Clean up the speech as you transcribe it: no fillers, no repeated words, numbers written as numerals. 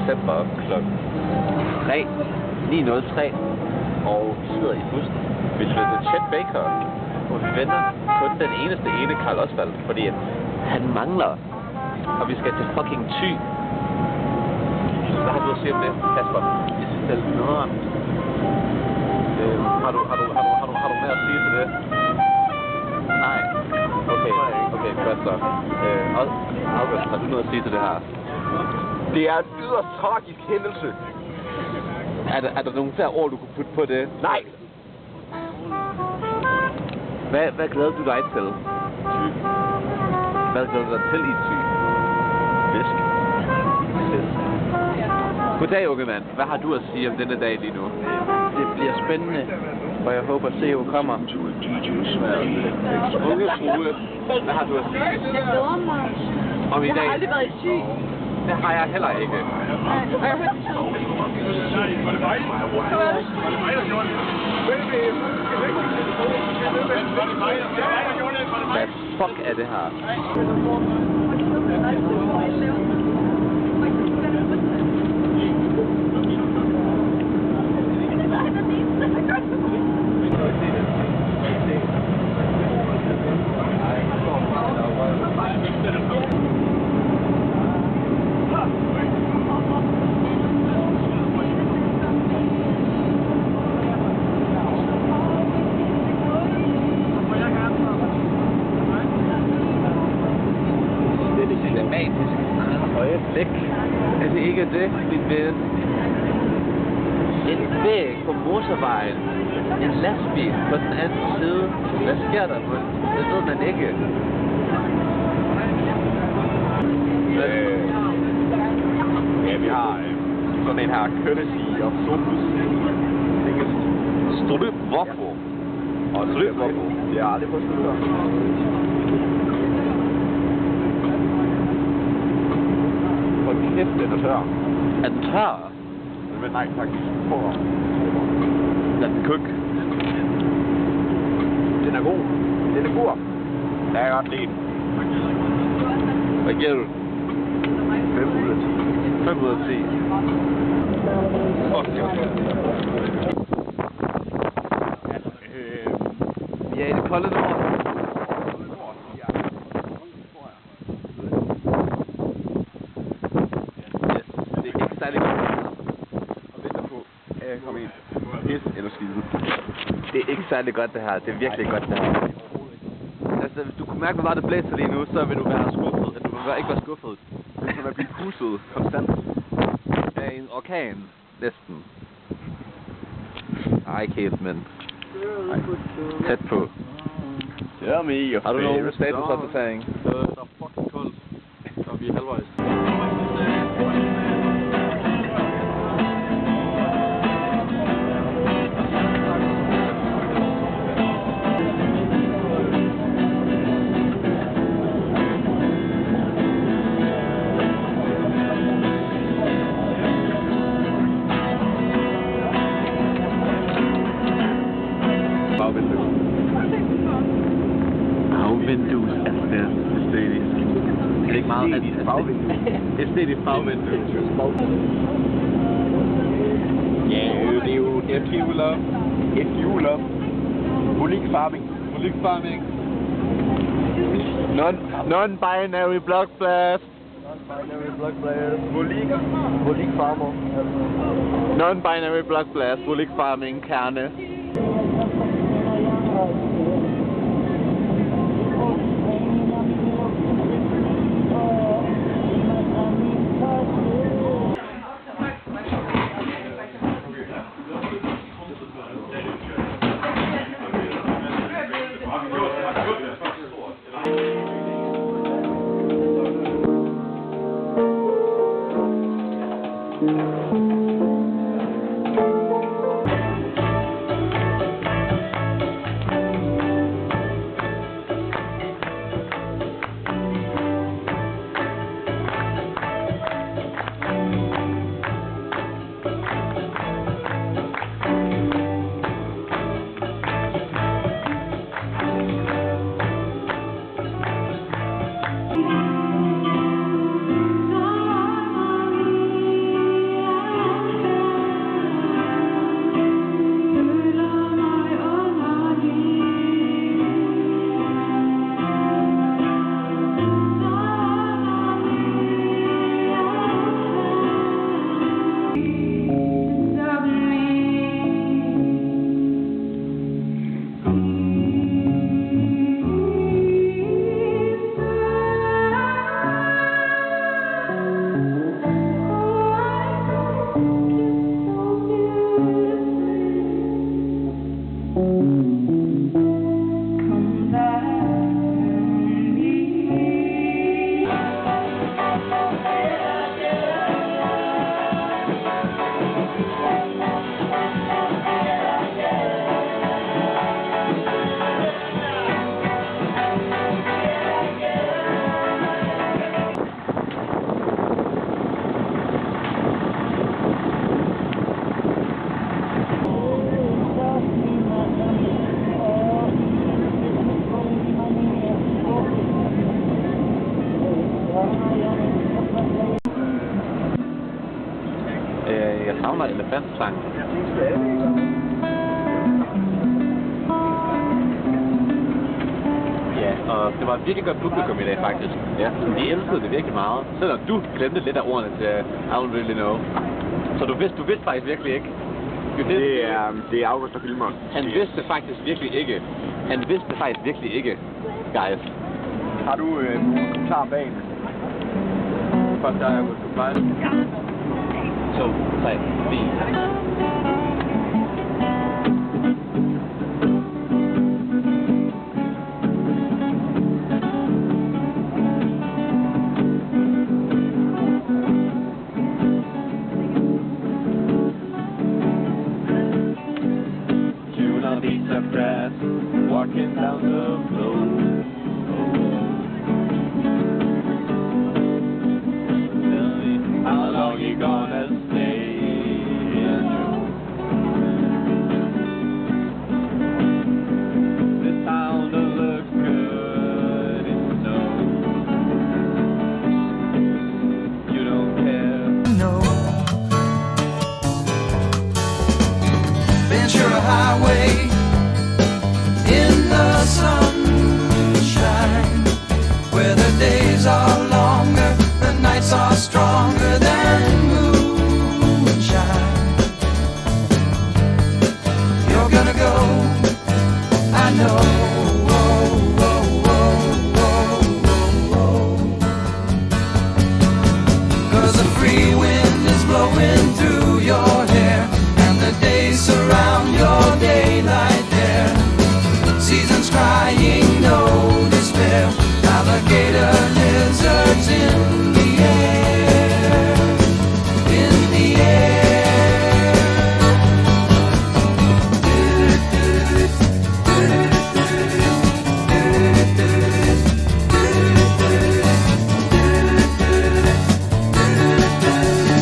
december klokken 9:03, og vi sidder i bussen ved Chet Baker, og vi venter kun den ene Carl Oswald, fordi han mangler, og vi skal til fucking Thy. Hvad har du at sige om det, Kasper? Jeg synes, det er lidt noget. Har du mere at sige til det? Nej. Okay, godt så. August, har du noget at sige til det her? Det er en yderst tragisk hændelse. Er der nogle flere ord, du kunne putte på det? Nej. Hvad glæder du dig til? Thy. Hvad glæder du dig til i Thy? Fisk. Goddag, unge mand. Hvad har du at sige om denne dag lige nu? Det bliver spændende, og jeg håber, at CEO kommer. Unge frue, hvad har du at sige? Jeg glæder mig. Om i Jeg dag? har aldrig været i Thy. Det har jeg heller ikke. Og jeg har hørt det Hvad fuck er det her? Øjeblik. Er det ikke det, vi ved? En væg på motorvejen. En lastbil på den anden side. Hvad sker der på? Det ved man ikke. Ja, vi har sådan en her courtesy of Sophus. Strøb hvorfor? Og strøb hvorfor? Det har aldrig fået slutter. Hold kæft, den er tør. Er den tør? Men nej, faktisk. Prøv. Lad den kuk. Den er god. Den er god. Jeg kan godt lide den. Hvad giver du? 5 ud af 10. 5 ud af 10. Okay. Vi er i det kolde nord. Det er ikke særlig godt det her. Det er virkelig godt det her. Altså, hvis du kunne mærke, hvor meget det blæser lige nu, så vil du være skuffet. Du vil ikke være skuffet. Du vil være blive pusset konstant. Af en orkan. Næsten. Ej, ikke helt, men... Ej, tæt på. Tell me your Har du nogen statusopdatering? Der er fucking koldt, og vi er halvvejs. Æstetisk bagvindue. Ja, det er jo FGU-love. FGU-love. Molik farming. Molik farming. Non-binary block blast. Non-binary block blast. Molik farmer. Non-binary block blast. Molik farming. Kerne. savner elefantsang. Ja, og det var et virkelig godt publikum i dag, faktisk. Ja, de elskede det virkelig meget. Selvom du glemte lidt af ordene til I don't really know. Så du vidste faktisk virkelig ikke. Det er August, der filmer. Han vidste faktisk virkelig ikke, guys. Har du nogle kommentarer bag? Først der er jeg gået til fejl. 2, 3, 4. Walking down the road. Tell me how long you gonna stay in your this town don't look good, it snows. You don't care. No. Ventura Highway. In the sunshine, where the days are longer, the nights are stronger than moonshine. You're gonna go, I know. Oh, oh, oh, oh, oh, oh. 'Cause the freeway